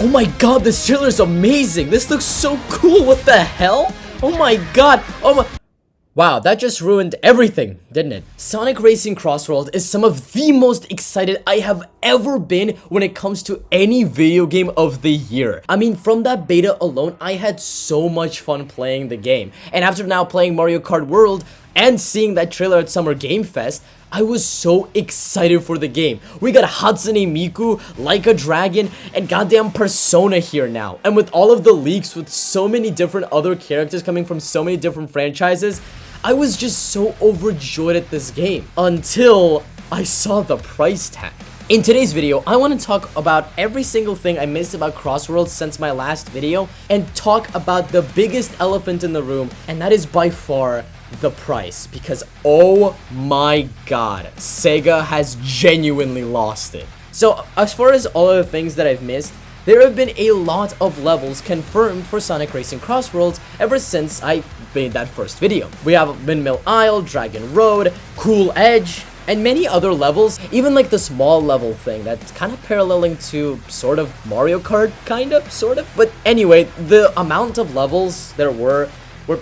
Oh my god, this trailer is amazing. This looks so cool. What the hell? Oh my god. Oh my... Wow, that just ruined everything, didn't it? Sonic Racing CrossWorlds is some of the most excited I have ever been when it comes to any video game of the year. I mean, from that beta alone, I had so much fun playing the game. And after now playing Mario Kart World and seeing that trailer at Summer Game Fest, I was so excited for the game. We got Hatsune Miku, Like a Dragon, and goddamn Persona here now. And with all of the leaks with so many different other characters coming from so many different franchises, I was just so overjoyed at this game until I saw the price tag. In today's video, I want to talk about every single thing I missed about CrossWorlds since my last video and talk about the biggest elephant in the room, and that is by far the price, because oh my god, Sega has genuinely lost it. So as far as all of the things that I've missed, there have been a lot of levels confirmed for Sonic Racing CrossWorlds ever since I made that first video. We have Windmill Isle, Dragon Road, Cool Edge, and many other levels, even like the small level thing that's kind of paralleling to sort of Mario Kart, sort of. But anyway, the amount of levels there were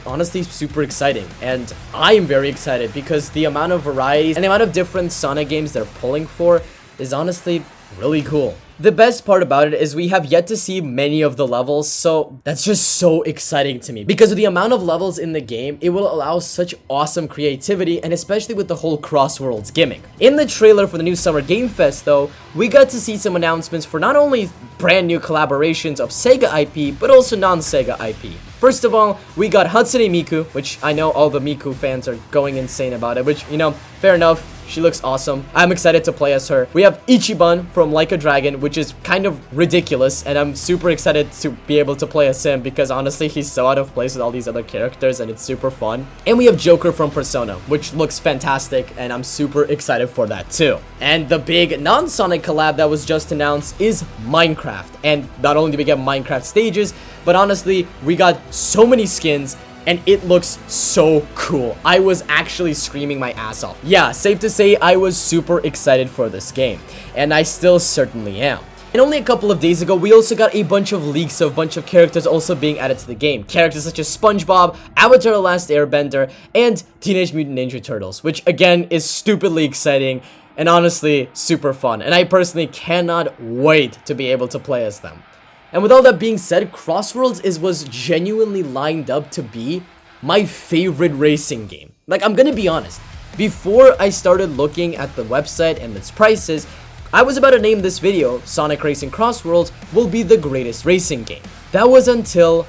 honestly super exciting, and I am very excited because the amount of varieties and the amount of different Sonic games they're pulling for is honestly really cool. The best part about it is we have yet to see many of the levels, so that's just so exciting to me. Because of the amount of levels in the game, it will allow such awesome creativity, and especially with the whole CrossWorlds gimmick. In the trailer for the new Summer Game Fest though, we got to see some announcements for not only brand new collaborations of Sega IP, but also non-Sega IP. First of all, we got Hatsune Miku, which I know all the Miku fans are going insane about it, which, you know, fair enough. She looks awesome. I'm excited to play as her. We have Ichiban from Like a Dragon, which is kind of ridiculous, and I'm super excited to be able to play as him because honestly, he's so out of place with all these other characters and it's super fun. And we have Joker from Persona, which looks fantastic, and I'm super excited for that too. And the big non-Sonic collab that was just announced is Minecraft. And not only do we get Minecraft stages, but honestly, we got so many skins, and it looks so cool. I was actually screaming my ass off. Yeah, safe to say I was super excited for this game, and I still certainly am. And only a couple of days ago, we also got a bunch of leaks of a bunch of characters also being added to the game. Characters such as SpongeBob, Avatar: The Last Airbender, and Teenage Mutant Ninja Turtles, which again is stupidly exciting and honestly super fun. And I personally cannot wait to be able to play as them. And with all that being said, CrossWorlds was genuinely lined up to be my favorite racing game. Like, I'm gonna be honest, before I started looking at the website and its prices, I was about to name this video, Sonic Racing CrossWorlds will be the greatest racing game. That was until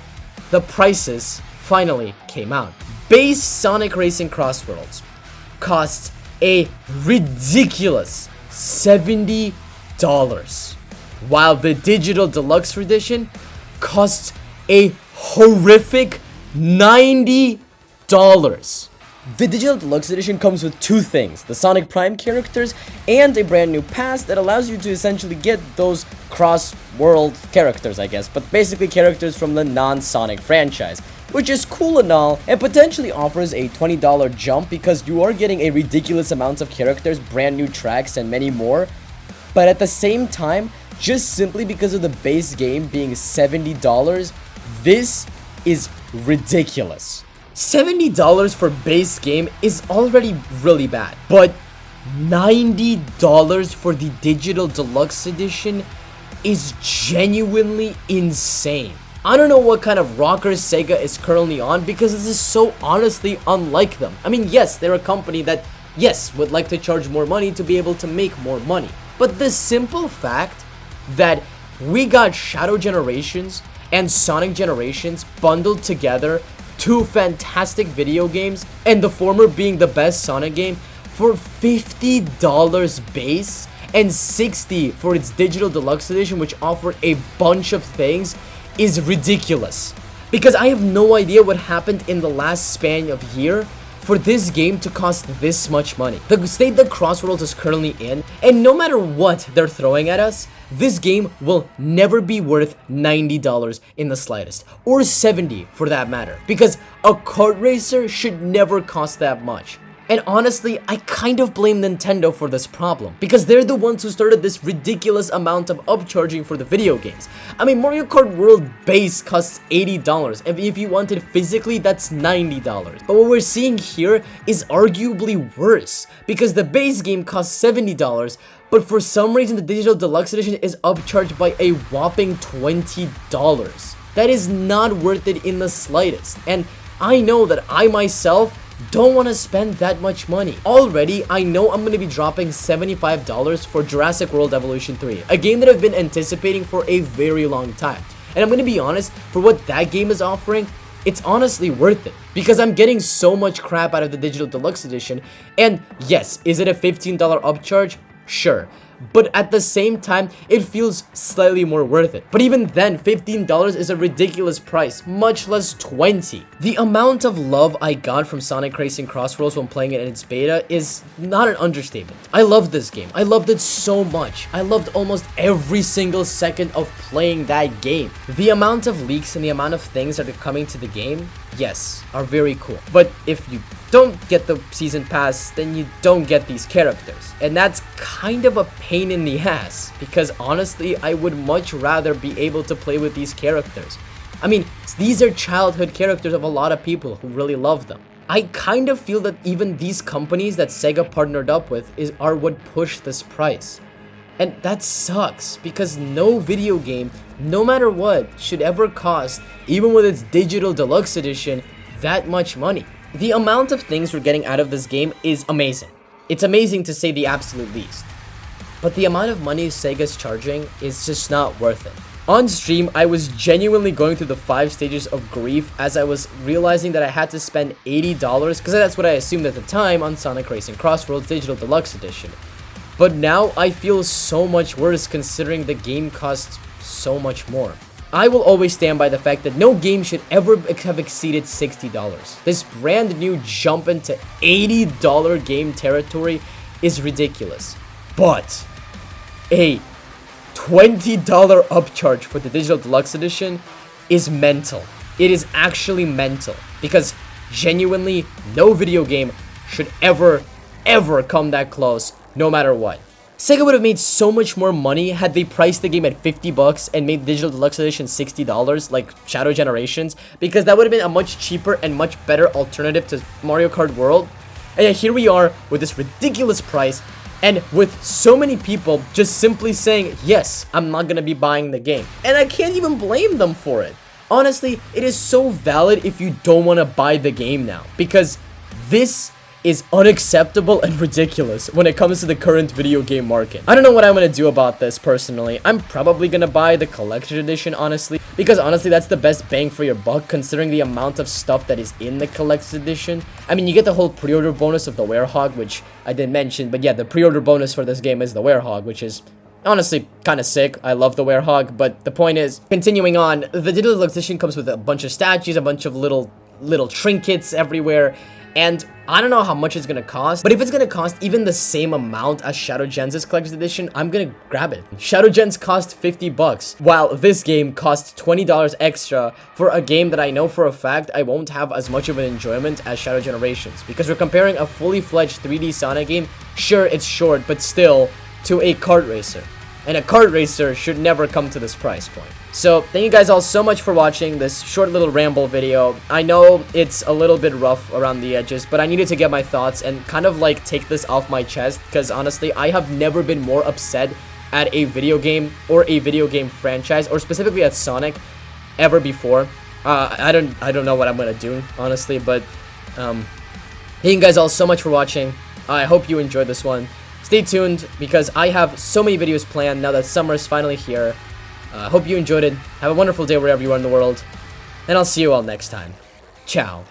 the prices finally came out. Base Sonic Racing CrossWorlds costs a ridiculous $70, while the Digital Deluxe Edition costs a horrific $90. The Digital Deluxe Edition comes with two things: the Sonic Prime characters and a brand new pass that allows you to essentially get those cross-world characters, I guess, but basically characters from the non-Sonic franchise, which is cool and all, and potentially offers a $20 jump because you are getting a ridiculous amount of characters, brand new tracks, and many more. But at the same time, just simply because of the base game being $70, this is ridiculous. $70 for base game is already really bad, but $90 for the Digital Deluxe Edition is genuinely insane. I don't know what kind of rocker Sega is currently on because this is so honestly unlike them. I mean, yes, they're a company that, yes, would like to charge more money to be able to make more money. But the simple fact that we got Shadow Generations and Sonic Generations bundled together, two fantastic video games, and the former being the best Sonic game, for $50 base and $60 for its Digital Deluxe Edition, which offered a bunch of things, is ridiculous. Because I have no idea what happened in the last span of year for this game to cost this much money. The state that CrossWorlds is currently in, and no matter what they're throwing at us, this game will never be worth $90 in the slightest, or $70 for that matter, because a kart racer should never cost that much. And honestly, I kind of blame Nintendo for this problem, because they're the ones who started this ridiculous amount of upcharging for the video games. I mean, Mario Kart World base costs $80, and if you want it physically, that's $90. But what we're seeing here is arguably worse, because the base game costs $70, but for some reason the Digital Deluxe Edition is upcharged by a whopping $20. That is not worth it in the slightest, and I know that I myself don't want to spend that much money. Already, I know I'm going to be dropping $75 for Jurassic World Evolution 3, a game that I've been anticipating for a very long time. And I'm going to be honest, for what that game is offering, it's honestly worth it, because I'm getting so much crap out of the Digital Deluxe Edition. And yes, is it a $15 upcharge? Sure. But at the same time, it feels slightly more worth it. But even then, $15 is a ridiculous price, much less $20. The amount of love I got from Sonic Racing CrossWorlds when playing it in its beta is not an understatement. I loved this game. I loved it so much. I loved almost every single second of playing that game. The amount of leaks and the amount of things that are coming to the game, yes, are very cool. But if you don't get the season pass, then you don't get these characters. And that's kind of a pain in the ass, because honestly, I would much rather be able to play with these characters. I mean, these are childhood characters of a lot of people who really love them. I kind of feel that even these companies that Sega partnered up with are what pushed this price. And that sucks, because no video game, no matter what, should ever cost, even with its Digital Deluxe Edition, that much money. The amount of things we're getting out of this game is amazing. It's amazing to say the absolute least. But the amount of money Sega's charging is just not worth it. On stream, I was genuinely going through the 5 stages of grief as I was realizing that I had to spend $80, because that's what I assumed at the time, on Sonic Racing CrossWorlds Digital Deluxe Edition. But now I feel so much worse considering the game costs so much more. I will always stand by the fact that no game should ever have exceeded $60. This brand new jump into $80 game territory is ridiculous. But a $20 upcharge for the Digital Deluxe Edition is mental. It is actually mental, because genuinely no video game should ever come that close, no matter what. Sega would have made so much more money had they priced the game at $50 and made Digital Deluxe Edition $60 like Shadow Generations, because that would have been a much cheaper and much better alternative to Mario Kart World. And yet here we are with this ridiculous price, and with so many people just simply saying, yes, I'm not gonna be buying the game. And I can't even blame them for it. Honestly, it is so valid if you don't want to buy the game now, because this is unacceptable and ridiculous when it comes to the current video game market. I don't know what I'm gonna do about this personally. I'm probably gonna buy the collector's edition, honestly, because honestly that's the best bang for your buck considering the amount of stuff that is in the collector's edition. I mean, you get the whole pre-order bonus of the Werehog, which I didn't mention, but yeah, the pre-order bonus for this game is the Werehog, which is honestly kind of sick. I love the Werehog, but the point is, continuing on, the Digital Deluxe Edition comes with a bunch of statues, a bunch of little trinkets everywhere. And I don't know how much it's gonna cost, but if it's gonna cost even the same amount as Shadow Gens' collector's edition, I'm gonna grab it. Shadow Gens cost $50, while this game costs $20 extra for a game that I know for a fact I won't have as much of an enjoyment as Shadow Generations, because we're comparing a fully fledged 3D Sonic game. Sure, it's short, but still, to a kart racer. And a kart racer should never come to this price point. So, thank you guys all so much for watching this short little ramble video. I know it's a little bit rough around the edges, but I needed to get my thoughts and kind of like take this off my chest, because honestly, I have never been more upset at a video game or a video game franchise, or specifically at Sonic, ever before. I don't know what I'm gonna do, honestly, but thank you guys all so much for watching. I hope you enjoyed this one. Stay tuned, because I have so many videos planned now that summer is finally here. Hope you enjoyed it. Have a wonderful day wherever you are in the world. And I'll see you all next time. Ciao.